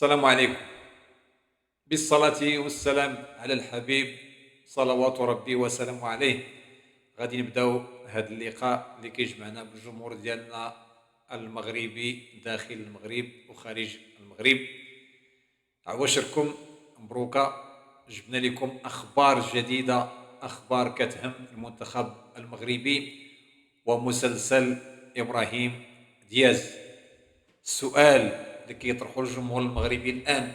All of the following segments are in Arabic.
السلام عليكم. بالصلاة والسلام على الحبيب، صلوات ربي وسلامه عليه. غادي نبداو هذا اللقاء اللي كيجمعنا بالجمهور ديالنا المغربي داخل المغرب وخارج المغرب. عواشركم مبروكة. جبنا لكم أخبار جديدة، أخبار كتهم المنتخب المغربي ومسلسل إبراهيم دياز. السؤال اللي كيطرحه الجمهور المغربي الآن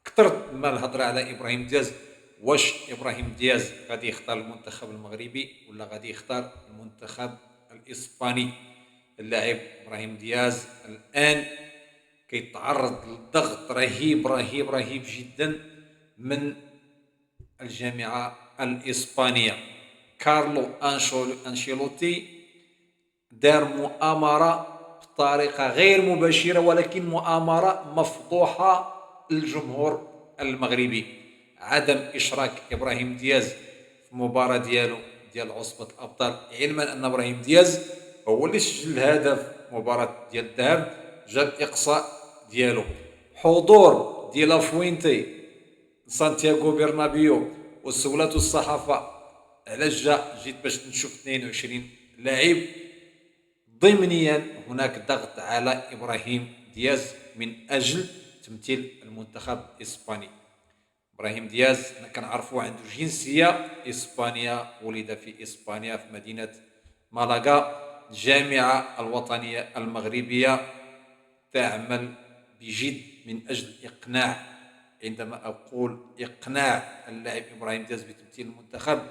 كثرت ما الهضره على ابراهيم دياز، واش ابراهيم دياز غادي يختار المنتخب المغربي ولا غادي يختار المنتخب الاسباني؟ اللاعب ابراهيم دياز الان كيتعرض لضغط رهيب رهيب رهيب جدا من الجامعه الاسبانيه. كارلو انشيلوتي دار مؤامره بطريقه غير مباشره ولكن مؤامره مفضوحه للجمهور المغربي. عدم اشراك ابراهيم دياز في المباراه ديالو ديال عصبه الابطال، علما ان ابراهيم دياز هو اللي سجل الهدف مباراه ديال الذهاب، جا الاقصاء ديالو. حضور ديال لافوينتي سانتياغو برنابيو وسولات الصحافه علاش جيت باش نشوف 22 لاعب. ضمنيا هناك ضغط على ابراهيم دياز من اجل تمثيل المنتخب الاسباني. ابراهيم دياز كنعرفوا عنده جنسيه اسبانيا، ولد في اسبانيا في مدينه مالاغا. الجامعه الوطنيه المغربيه تعمل بجد من اجل اقناع، عندما اقول اقناع اللاعب ابراهيم دياز بتمثيل المنتخب،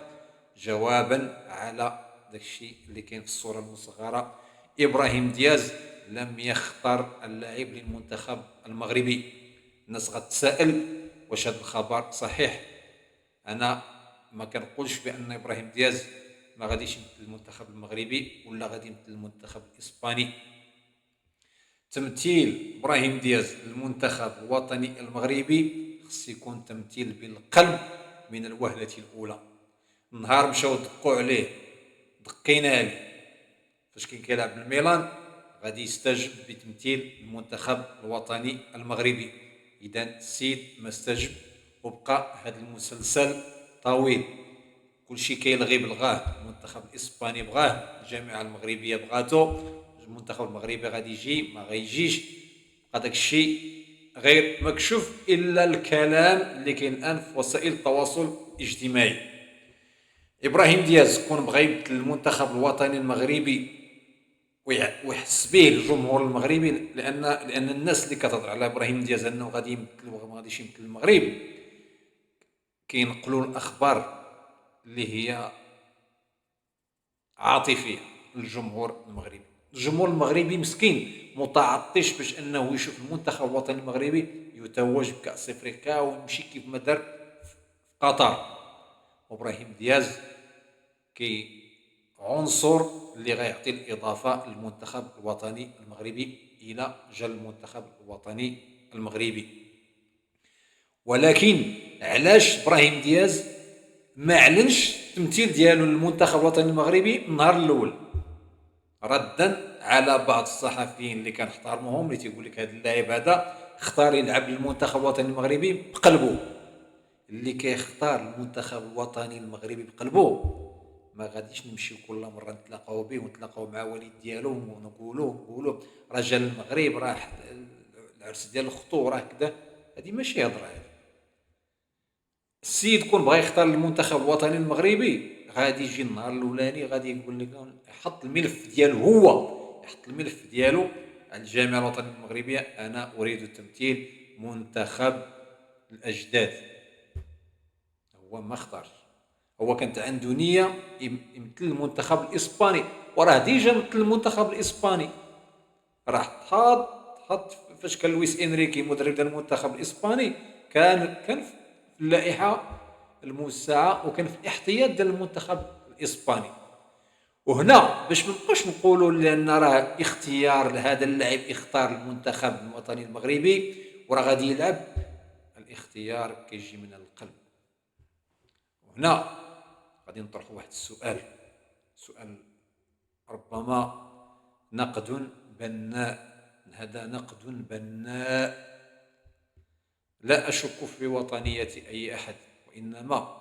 جوابا على داك الشيء اللي كاين في الصوره المصغره. ابراهيم دياز لم يختار اللاعب للمنتخب المغربي. الناس غتسائل واش هذا الخبر صحيح. انا ما كنقولش بان ابراهيم دياز ما غاديش يمثل المنتخب المغربي ولا غادي يمثل المنتخب الاسباني. تمثيل ابراهيم دياز للمنتخب الوطني المغربي خص يكون تمثيل بالقلب من الوهله الاولى. نهار مشاو دقوا عليه، دقينا عليه فاش كان كيلعب بالميلان، غادي يستجب بتمثيل المنتخب الوطني المغربي. اذا السيد ما استجب وبقى هذا المسلسل طويل. كلشي كيلغي بلغاه، المنتخب الاسباني بغاه، الجامعه المغربيه بغاتو، المنتخب المغربي غادي يجي ما غيجيش. بقى داك الشيء غير مكشوف الا الكلام اللي كاين الان في وسائل التواصل الاجتماعي. ابراهيم دياز كون بغى يبدل المنتخب الوطني المغربي ويحس به الجمهور المغربي، لان الناس اللي كتهضر على ابراهيم دياز انه غادي يمثل وما غاديش يمثل المغرب كينقلوا الاخبار اللي هي عاطفيه للجمهور المغربي. الجمهور المغربي مسكين متعطش باش انه يشوف المنتخب الوطني المغربي يتوج بكاس افريقيا ويمشي كيف ما دار في قطر. وابراهيم دياز كي عنصر اللي غيعطي الاضافه للمنتخب الوطني المغربي الى جل المنتخب الوطني المغربي. ولكن علاش ابراهيم دياز ما اعلنش التمثيل ديالو للمنتخب الوطني المغربي النهار الاول؟ ردا على بعض الصحفيين اللي كنحترمهم اللي تيقول لك هذا اللاعب هذا اختار يلعب للمنتخب الوطني المغربي بقلبه. اللي كيختار المنتخب الوطني المغربي بقلبه ما غاديش نمشيو كل مره نتلاقاو به ونتلاقاو مع والد ديالو ونقولوا راه جا المغرب، راه العرس ديال اختو راه كذا. هذه ماشي هضره. هذه السيد كون بغى يختار المنتخب الوطني المغربي غادي يجي النهار الاولاني غادي يقول لك يحط الملف ديالو، هو يحط الملف ديالو على الجامعه الوطنيه المغربيه: انا اريد تمثيل منتخب الاجداد. هو ما اختارش، هو كانت عنده نيه يمثل المنتخب الاسباني، وراه ديجا مثل المنتخب الاسباني. راه حط فاش كان لويس انريكي مدرب ديال المنتخب الاسباني، كان في اللائحه الموسعه وكان في الاحتياط ديال المنتخب الاسباني. وهنا باش ما نبقاوش نقولوا لان راه اختيار لهذا اللاعب اختار المنتخب الوطني المغربي وراه غادي يلعب، الاختيار كيجي من القلب. وهنا غادي نطرح واحد السؤال، سؤال ربما نقد بناء. هذا نقد بناء لا أشك في وطنية أي أحد، وإنما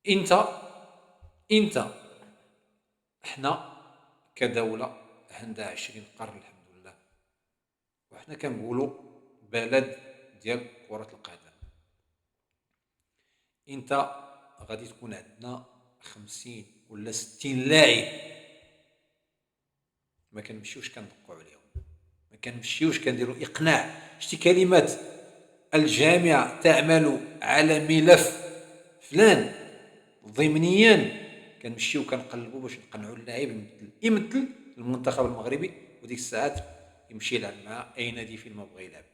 أنت أنت إحنا كدولة عندها 20 قرن الحمد لله، وحنا كنقولوا بلد ديال كرة القدم. أنت غادي تكون عندنا 50 ولا 60 لاعب، ما كنمشيوش كندقوا عليهم، ما كنمشيوش كنديروا إقناع. شتي كلمات الجامعة تعمل على ملف فلان ضمنيا، كنمشيو كنقلبوا باش نقنعوا اللاعب يمثل المنتخب المغربي، وديك الساعات يمشي يلعب مع اي نادي فين ما بغى يلعب.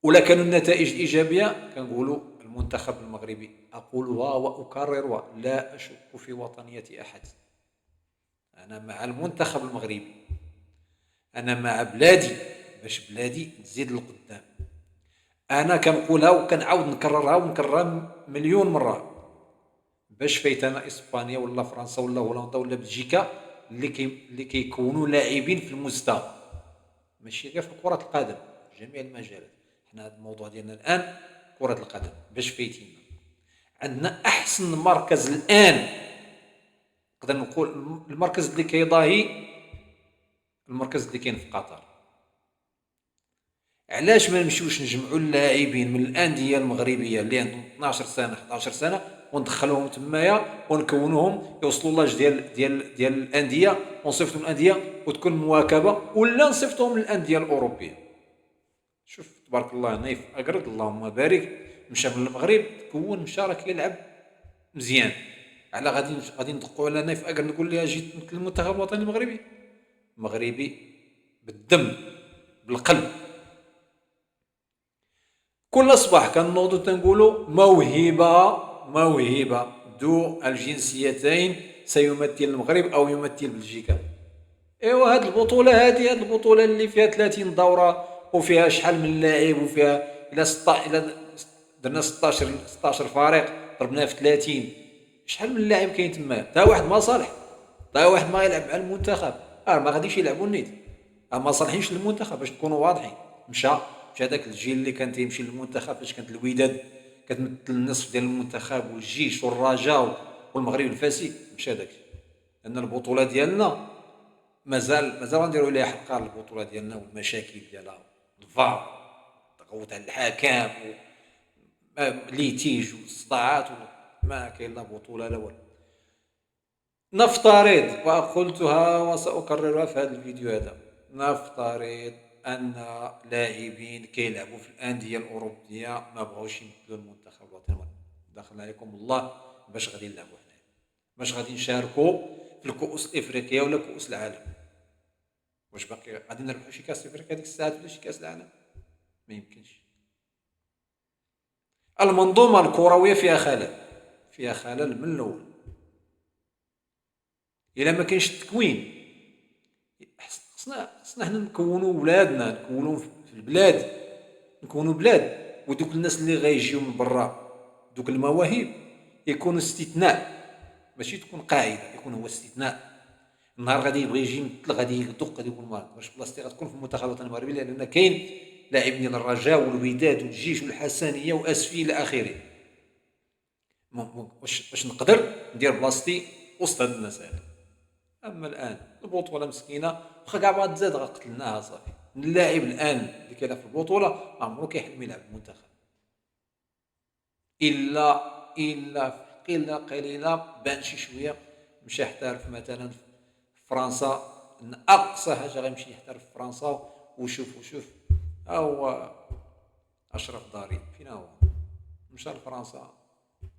ولا كانوا النتائج ايجابيه كنقولوا المنتخب المغربي، اقولها واكررها، لا اشك في وطنيه احد. انا مع المنتخب المغربي، انا مع بلادي باش بلادي تزيد للقدام. انا كنقولها وكنعاود نكررها ونكررها مليون مره، باش فايتانا اسبانيا ولا فرنسا ولا هولندا ولا بلجيكا اللي كيكونوا لاعبين في المستوى، ماشي غير في كرة القدم، في جميع المجالات. حنا هذا الموضوع ديالنا الان كرة القدم باش فايتينا. عندنا احسن مركز الان، نقدر نقول المركز اللي كيضاهي المركز اللي كاين في قطر. علاش ما نمشيوش نجمعوا اللاعبين من الانديه المغربيه اللي عندهم 12 سنه 11 سنه وندخلوهم تمايا ونكونوهم يوصلوا لاج ديال الانديه، ونصيفطوا الانديه وتكون مواكبه، ولا نصيفطوهم للانديه الاوروبيه. شوف تبارك الله نايف اقرد اللهم بارك، مشى من المغرب تكون مشى راه كيلعب مزيان. على غادي ندقوا على نايف اقرد نقول لها جيت مثل المنتخب الوطني المغربي؟ مغربي بالدم بالقلب. كل صباح كنوضو تنقولوا موهبة ذو الجنسيتين سيمثل المغرب او يمثل بلجيكا. ايوا هاد البطولة اللي فيها 30 دورة وفيها شحال من لاعب، وفيها الى درنا 16 فريق ضربناه في 30، شحال من لاعب كاين تما؟ تا واحد ما صالح، تا واحد ما يلعب مع المنتخب، ما غاديش يلعبوا النيت، ما صالحينش للمنتخب باش نكونوا واضحين. مشى داك الجيل اللي كان تيمشي للمنتخب فاش كانت الوداد كتمثل النصف ديال المنتخب والجيش والرجاء والمغرب الفاسي، مشى داك. لان البطوله ديالنا مازال غنديروا عليها حلقه، البطوله ديالنا والمشاكل ديالها، الفار، تغوت على الحكام، ليتيج والصداعات، ما كاين لا بطوله لا والو. نفترض وقلتها وسأكررها في هذا الفيديو هذا، نفترض أن لاعبين كيلعبوا في الأندية الأوروبية ما بغاوش يمثلوا المنتخب الوطني المغربي، دخل عليكم الله، باش غادي نلعبوا حنايا؟ باش غادي نشاركوا في الكؤوس الإفريقية ولا كؤوس العالم؟ واش باقي غادي نربحوا شي كاس إفريقيا ديك الساعات ولا شي كاس العالم؟ ما يمكنش. المنظومة الكروية فيها خلل، فيها خلل من الأول. إلا ما كاينش التكوين، خصنا حنا نكونوا ولادنا، نكونوا في البلاد، نكونوا بلاد، ودوك الناس اللي غيجيو من برا دوك المواهب يكونوا استثناء، ماشي تكون قاعده، يكون هو استثناء. النهار غادي يبغي يجي يمثل غادي يدق، غادي يقول واش بلاصتي غتكون في المنتخب الوطني المغربي، لان كاين لاعبين ديال الرجاء والوداد والجيش والحسنيه واسفي الى اخره. واش نقدر ندير بلاصتي وسط هاد الناس هذا؟ اما الان البطوله مسكينه، واخا كاع بغات تزاد قتلناها صافي. اللاعب الان اللي كيلعب في البطوله ما عمرو كيحلم يلعب في المنتخب، الا في قله قليله بان شي شويه مشى يحترف مثلا في فرنسا. ان اقصى حاجه غيمشي يحترف في فرنسا. وشوف ها هو اشرف داري فين هو؟ مشى لفرنسا،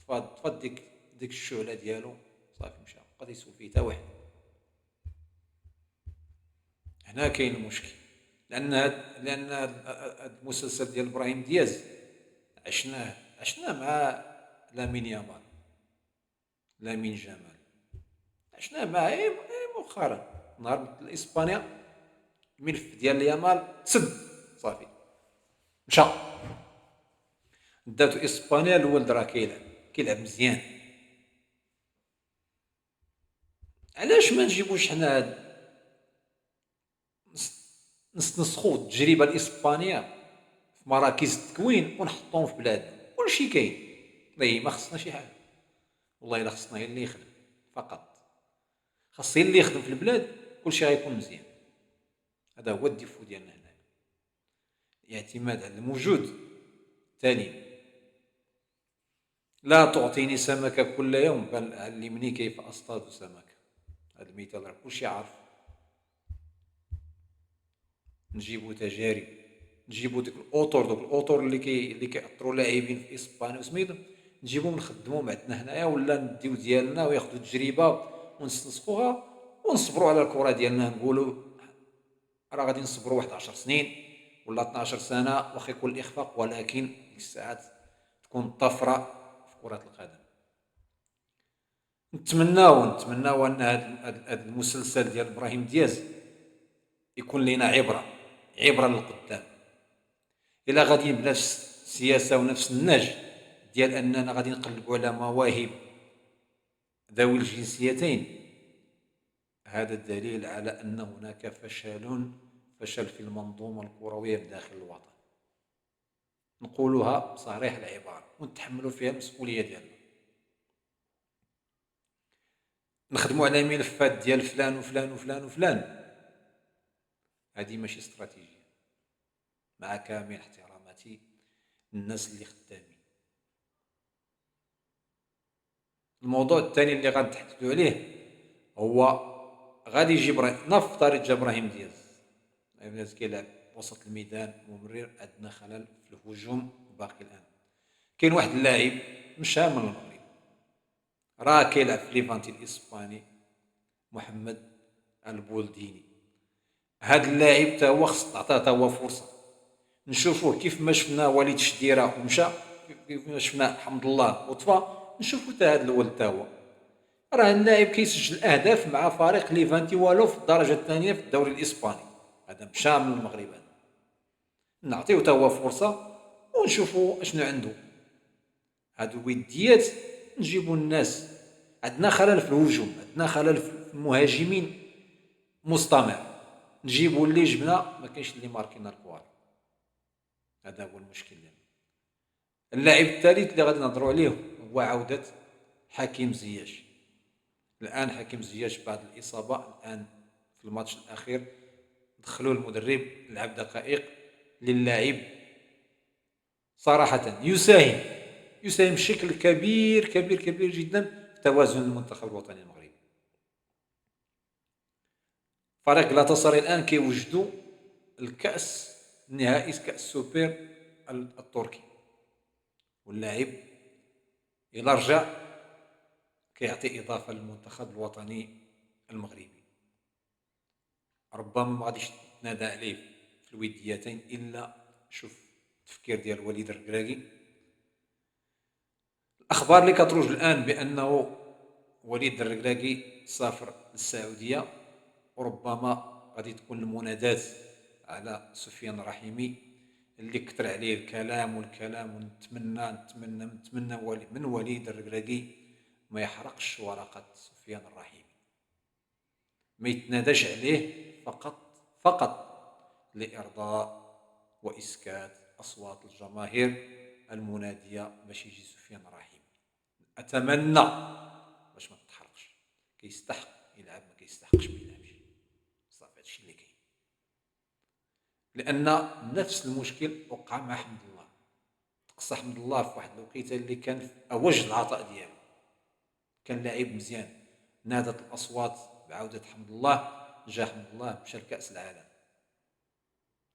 طفى ديك الشعله ديالو صافي، مشى بقى يسول فيه حتى واحد. هنا كاين المشكل، لان هاد المسلسل ديال ابراهيم دياز عشناه مع لامين يامال، لامين جمال، عشناه معاه مؤخرا. نهار مثل اسبانيا الملف ديال يامال تسد صافي، مشى داتو اسبانيا. الولد راه كيلعب مزيان. علاش ما نجيبوش حنا نسخوا التجربه الاسبانيه في مراكز التكوين ونحطوهم في بلادنا. كلشي كاين، والله ما خصنا شي حاجه، والله الا خصنا غير اللي يخدم فقط. خاص غير اللي يخدم في البلاد، كلشي غيكون مزيان. هذا هو الديفو ديالنا هنا، الاعتماد على الموجود. ثاني، لا تعطيني سمكة كل يوم، بل علمني كيف أصطاد سمكة. هذا المثال راه كلشي عارف. نجيبو تجارب، نجيبو دوك الاوتور اللي كيأطروا لاعبين في اسبانيا وسميتو، نجيبوهم نخدموهم عندنا هنايا، ولا نديو ديالنا وياخذوا تجربه ونستنسخوها ونصبروا على الكره ديالنا. نقولوا راه غادي نصبروا واحد 10 سنين ولا 12 سنه واخا يكون الاخفاق، ولكن ديك الساعات تكون طفره في كره القدم. نتمناو ان هذا المسلسل ديال ابراهيم دياز يكون لنا عبره للقدام. الا غادي بنفس السياسه ونفس النهج ديال اننا غادي نقلبوا على مواهب ذوي الجنسيتين، هذا الدليل على ان هناك فشل في المنظومه الكرويه بداخل الوطن. نقولها بصريح العباره ونتحملوا فيها المسؤوليه ديالنا. نخدموا على ملفات ديال فلان وفلان وفلان وفلان، هذه ماشي استراتيجيه، مع كامل احتراماتي الناس اللي خدامين. الموضوع الثاني اللي غنتحدثوا عليه هو غادي يجي نفترض جا ابراهيم دياز كيلعب وسط الميدان ممرر، عندنا خلل في الهجوم باقي الان. كاين واحد اللاعب مشى من المغرب، راه كيلعب في ليفانتي الاسباني، محمد البولديني. هاد اللاعب تا هو خص تعطاه تا هو فرصه. نشوفوه كيف ما شفنا وليد شديره ومشى، كيف ما شفنا حمد الله وطفى، نشوفو تا هاد الولد تا هو راه اللاعب كيسجل اهداف مع فريق ليفانتي والو في الدرجه الثانيه في الدوري الاسباني. هذا مشى من المغرب، هذا نعطيو تا هو فرصه ونشوفو اشنو عنده. هادو وديات نجيبو الناس. عندنا خلل في الهجوم، عندنا خلل في المهاجمين مستمر، نجيبو اللي جبنا ما كاينش اللي ماركينا الكوار. هذا هو المشكل ديالنا. اللاعب الثالث اللي غادي نهضروا عليه هو عوده حكيم زياش. الان حكيم زياش بعد الاصابه، الان في الماتش الاخير دخلوا المدرب لعب دقائق للاعب، صراحه يساهم بشكل كبير كبير كبير جدا في توازن المنتخب الوطني المغربي. فريق غلاتاساراي الان كيوجدوا الكاس نهائي كاس سوبر التركي، واللاعب الى رجع كيعطي اضافه للمنتخب الوطني المغربي. ربما ما غاديش تنادى عليه في الوديتين الا شوف التفكير ديال وليد الركراكي. الاخبار اللي كتروج الان بانه وليد الركراكي سافر للسعوديه، وربما غادي تكون المنادات على سفيان الرحيمي اللي كثر عليه الكلام والكلام، ونتمنى من وليد الركراكي ما يحرقش ورقه سفيان الرحيمي، ما يتناداش عليه فقط لإرضاء وإسكات أصوات الجماهير المنادية باش يجي سفيان الرحيمي. أتمنى باش ما تتحرقش، كيستحق يلعب، ما كيستحقش ما يلعبش، صافي هادشي اللي كاين. لأن نفس المشكل وقع مع حمد الله. تقصى حمد الله في واحد الوقيته اللي كان في أوج العطاء ديالو، كان لاعب مزيان، نادت الأصوات بعودة حمد الله. جا حمد الله مشى لكأس العالم،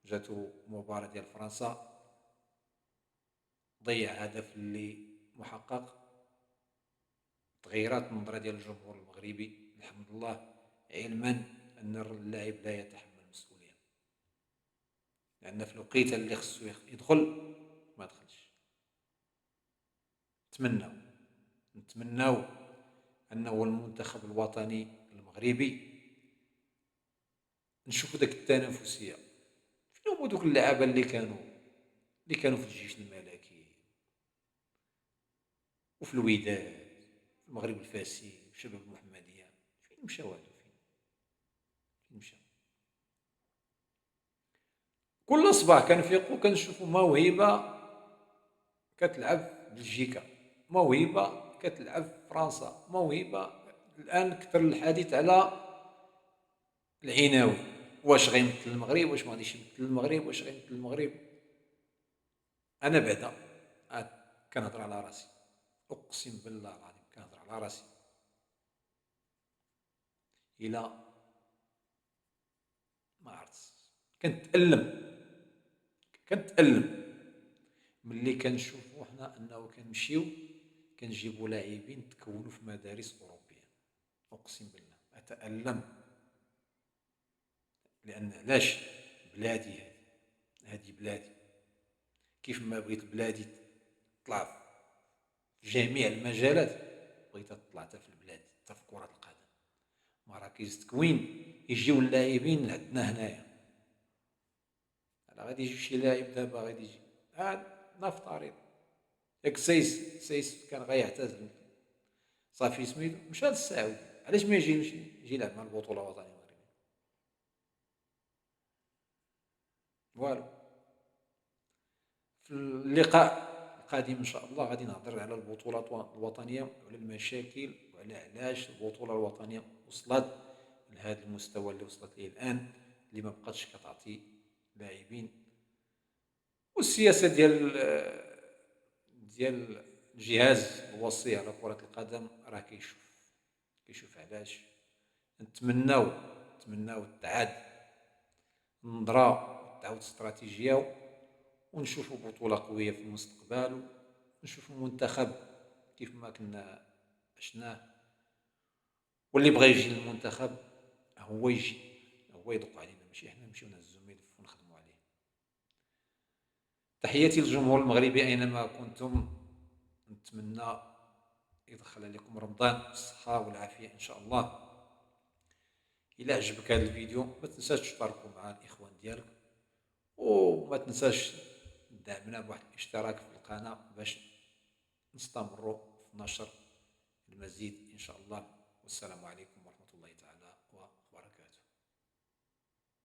جاتو مباراة ديال فرنسا، ضيع هدف اللي محقق، تغيرات النظرة ديال الجمهور المغربي لحمد الله، علما أن اللاعب لا يتحمل المسؤولية، لأن في الوقيته اللي خصو يدخل ما دخلش. نتمناو أنه المنتخب الوطني المغربي نشوفوا داك التنافسية. شنو هما دوك اللعابة اللي كانوا في الجيش الملكي وفي الوداد في المغرب الفاسي في شباب المحمدية؟ فين مشاو هادو؟ فين مشاو؟ كل صباح كنفيقو كنشوفو موهبة كتلعب في بلجيكا، موهبة كتلعب في فرنسا، موهبة. الآن كثر الحديث على العناوي، واش غيمثل المغرب، واش ما غاديش يمثل المغرب، واش غيمثل المغرب. أنا بعدا عاد كنهضر على راسي، أقسم بالله العظيم كنهضر على راسي. إلا ما عرفت كنتألم ملي كنشوفو حنا أنه كنمشيو كنجيبو لاعبين تكونوا في مدارس أوروبية. أقسم بالله أتألم، لأن علاش؟ بلادي هذه بلادي، كيف ما بغيت بلادي تطلع في جميع المجالات بغيتها تطلع حتى في البلاد، حتى في كرة القدم. مراكز تكوين يجيو اللاعبين عندنا هنايا. غادي يجي شي لاعب دابا غادي يجي نفترض ياك سايس كان غيعتزل، صافي سميتو مشى للسعودي، علاش ما يجي يلعب مع البطولة الوطنية المغربية؟ والو. في اللقاء القادم ان شاء الله غادي نهضر على البطولات الوطنية وعلى المشاكل وعلى علاش البطولة الوطنية وصلت لهذا المستوى اللي وصلت ليه الآن، اللي ما بقاتش كتعطي لاعبين. والسياسة ديال الجهاز الوصي على كرة القدم راه كيشوف علاش. نتمناو تعاد النظرة وتعاود الاستراتيجية، ونشوفوا بطولة قوية في المستقبل، ونشوفوا منتخب كيف ما كنا عشناه. واللي بغى يجي للمنتخب هو يجي، هو يدق علينا، ماشي حنا نمشيو نهزو ملف ونخدموا عليه. تحياتي للجمهور المغربي أينما كنتم، نتمنى يدخل عليكم رمضان بالصحة والعافية إن شاء الله. إلا عجبك هذا الفيديو ما تنساش تشتركوا مع الإخوان ديالك، وما تنساش دعمنا بواحد الاشتراك في القناة باش نستمروا في نشر المزيد إن شاء الله. والسلام عليكم ورحمة الله تعالى وبركاته.